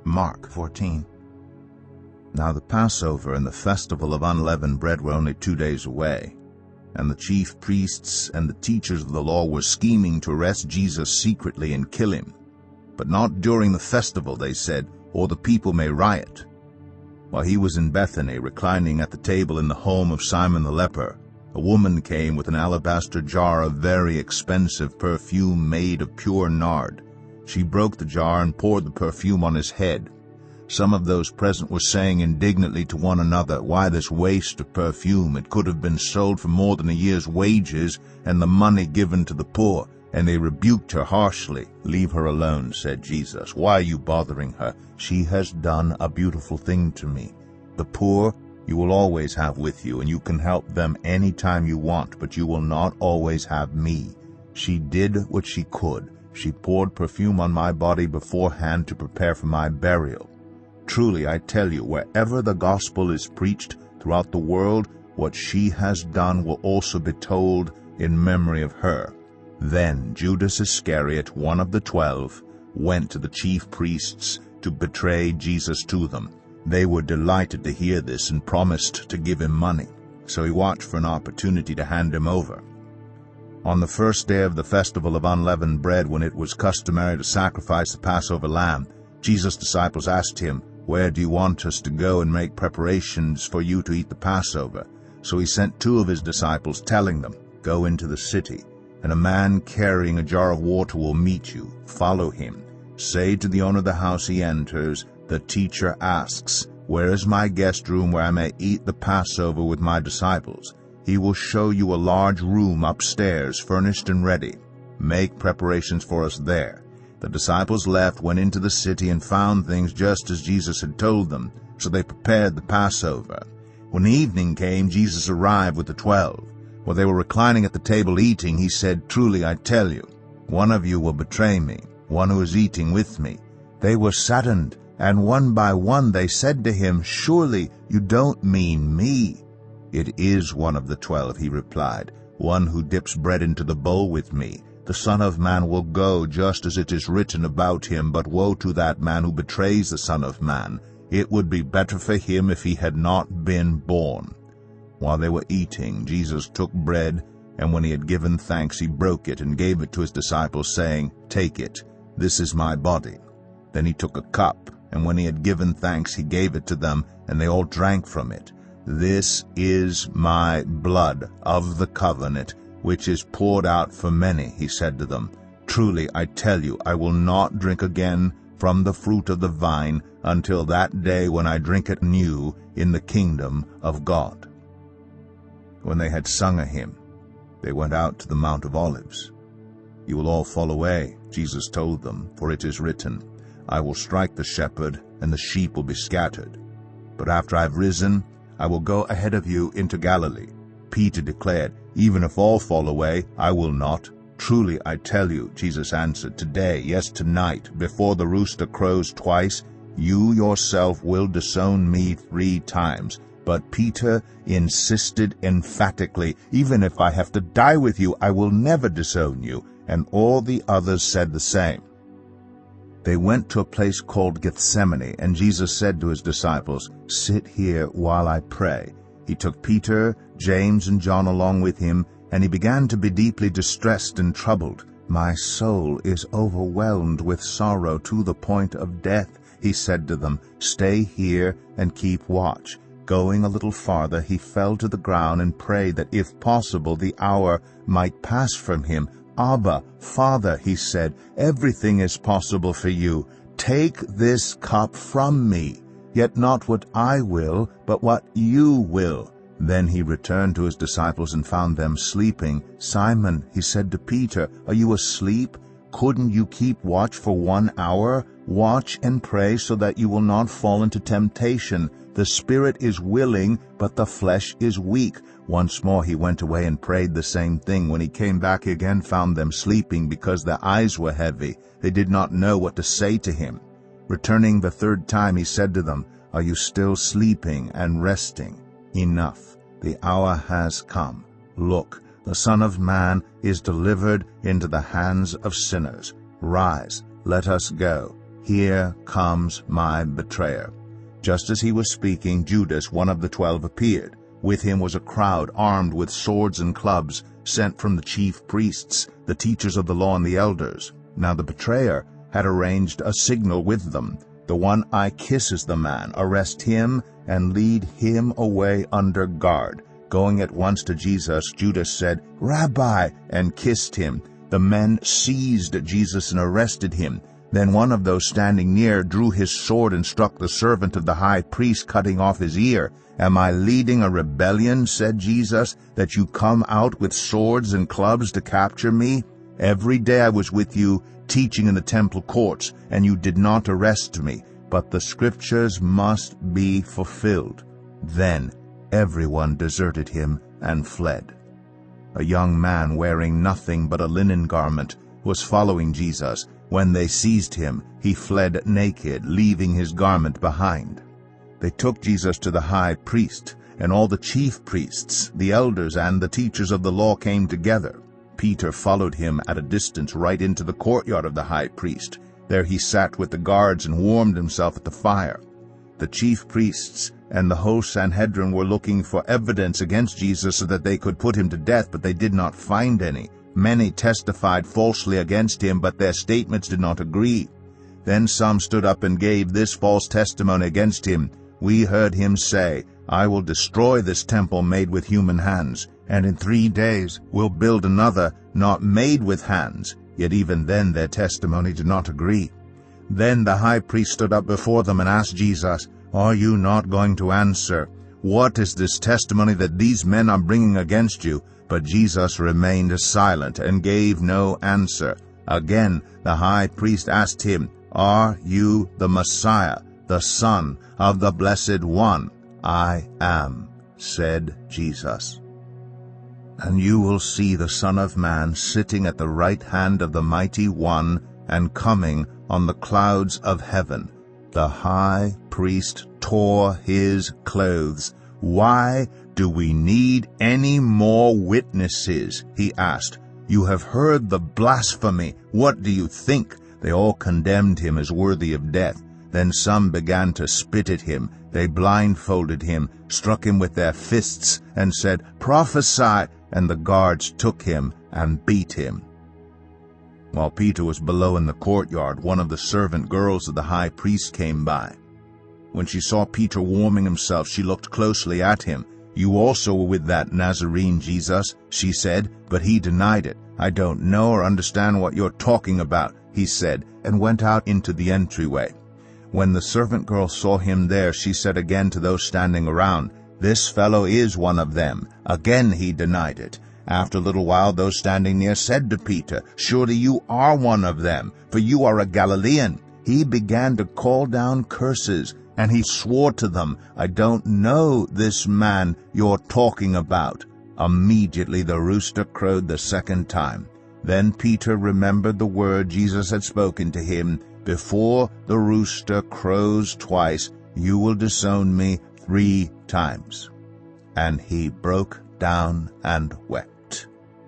Mark 14. Now the Passover and the festival of unleavened bread were only 2 days away, and the chief priests and the teachers of the law were scheming to arrest Jesus secretly and kill him. But not during the festival, they said, or the people may riot. While he was in Bethany, reclining at the table in the home of Simon the leper, a woman came with an alabaster jar of very expensive perfume made of pure nard. She broke the jar and poured the perfume on his head. Some of those present were saying indignantly to one another, "Why this waste of perfume? It could have been sold for more than a year's wages and the money given to the poor." And they rebuked her harshly. "Leave her alone," said Jesus. "Why are you bothering her? She has done a beautiful thing to me. The poor you will always have with you, and you can help them any time you want, but you will not always have me. She did what she could. She poured perfume on my body beforehand to prepare for my burial. Truly, I tell you, wherever the gospel is preached throughout the world, what she has done will also be told in memory of her." Then Judas Iscariot, one of the 12, went to the chief priests to betray Jesus to them. They were delighted to hear this and promised to give him money. So he watched for an opportunity to hand him over. On the first day of the festival of unleavened bread, when it was customary to sacrifice the Passover lamb, Jesus' disciples asked him, "Where do you want us to go and make preparations for you to eat the Passover?" So he sent 2 of his disciples, telling them, "Go into the city, and a man carrying a jar of water will meet you. Follow him. Say to the owner of the house he enters, 'The teacher asks, where is my guest room where I may eat the Passover with my disciples?' He will show you a large room upstairs, furnished and ready. Make preparations for us there." The disciples left, went into the city, and found things just as Jesus had told them. So they prepared the Passover. When evening came, Jesus arrived with the 12. While they were reclining at the table eating, he said, "Truly I tell you, one of you will betray me, one who is eating with me." They were saddened, and one by one they said to him, "Surely you don't mean me?" "It is one of the 12, he replied, "one who dips bread into the bowl with me. The Son of Man will go just as it is written about him, but woe to that man who betrays the Son of Man. It would be better for him if he had not been born." While they were eating, Jesus took bread, and when he had given thanks, he broke it and gave it to his disciples, saying, "Take it, this is my body." Then he took a cup, and when he had given thanks, he gave it to them, and they all drank from it. "This is my blood of the covenant, which is poured out for many," he said to them. "Truly, I tell you, I will not drink again from the fruit of the vine until that day when I drink it new in the kingdom of God." When they had sung a hymn, they went out to the Mount of Olives. "You will all fall away," Jesus told them, "for it is written, 'I will strike the shepherd, and the sheep will be scattered.' But after I have risen, I will go ahead of you into Galilee." Peter declared, "Even if all fall away, I will not." "Truly, I tell you," Jesus answered, "today, yes, tonight, before the rooster crows twice, you yourself will disown me 3 times. But Peter insisted emphatically, "Even if I have to die with you, I will never disown you." And all the others said the same. They went to a place called Gethsemane, and Jesus said to his disciples, "Sit here while I pray." He took Peter, James, and John along with him, and he began to be deeply distressed and troubled. "My soul is overwhelmed with sorrow to the point of death," he said to them. "Stay here and keep watch." Going a little farther, he fell to the ground and prayed that, if possible, the hour might pass from him. "Abba, Father," he said, "everything is possible for you. Take this cup from me. Yet not what I will, but what you will." Then he returned to his disciples and found them sleeping. "Simon," he said to Peter, "are you asleep? Couldn't you keep watch for 1 hour? Watch and pray so that you will not fall into temptation. The spirit is willing, but the flesh is weak." Once more he went away and prayed the same thing. When he came back, he again found them sleeping because their eyes were heavy. They did not know what to say to him. Returning the 3rd time, he said to them, "Are you still sleeping and resting? Enough, the hour has come. Look, the Son of Man is delivered into the hands of sinners. Rise, let us go. "Here comes my betrayer." Just as he was speaking, Judas, one of the 12, appeared. With him was a crowd armed with swords and clubs, sent from the chief priests, the teachers of the law, and the elders. Now the betrayer had arranged a signal with them. "The one I kiss is the man. Arrest him and lead him away under guard." Going at once to Jesus, Judas said, "Rabbi," and kissed him. The men seized Jesus and arrested him. Then one of those standing near drew his sword and struck the servant of the high priest, cutting off his ear. "Am I leading a rebellion," said Jesus, "that you come out with swords and clubs to capture me? Every day I was with you, teaching in the temple courts, and you did not arrest me. But the scriptures must be fulfilled." Then everyone deserted him and fled. A young man wearing nothing but a linen garment was following Jesus. When they seized him, he fled naked, leaving his garment behind. They took Jesus to the high priest, and all the chief priests, the elders, and the teachers of the law came together. Peter followed him at a distance right into the courtyard of the high priest. There he sat with the guards and warmed himself at the fire. The chief priests and the whole Sanhedrin were looking for evidence against Jesus so that they could put him to death, but they did not find any. Many testified falsely against him, but their statements did not agree. Then some stood up and gave this false testimony against him. "We heard him say, 'I will destroy this temple made with human hands, and in 3 days will build another not made with hands.' Yet even then their testimony did not agree." Then the high priest stood up before them and asked Jesus, "Are you not going to answer? What is this testimony that these men are bringing against you?" But Jesus remained silent and gave no answer. Again the high priest asked him, "Are you the Messiah, the Son of the Blessed One?" "I am," said Jesus. "And you will see the Son of Man sitting at the right hand of the Mighty One and coming on the clouds of heaven." The high priest tore his clothes. "Why do we need any more witnesses?" he asked. "You have heard the blasphemy. What do you think?" They all condemned him as worthy of death. Then some began to spit at him. They blindfolded him, struck him with their fists, and said, "Prophesy!" And the guards took him and beat him. While Peter was below in the courtyard, one of the servant girls of the high priest came by. When she saw Peter warming himself, she looked closely at him. "You also were with that Nazarene Jesus," she said, but he denied it. "I don't know or understand what you're talking about," he said, and went out into the entryway. When the servant girl saw him there, she said again to those standing around, "This fellow is one of them." Again he denied it. After a little while, those standing near said to Peter, "Surely you are one of them, for you are a Galilean." He began to call down curses, and he swore to them, "I don't know this man you're talking about." Immediately the rooster crowed the second time. Then Peter remembered the word Jesus had spoken to him, "Before the rooster crows twice, you will disown me 3 times." And he broke down and wept.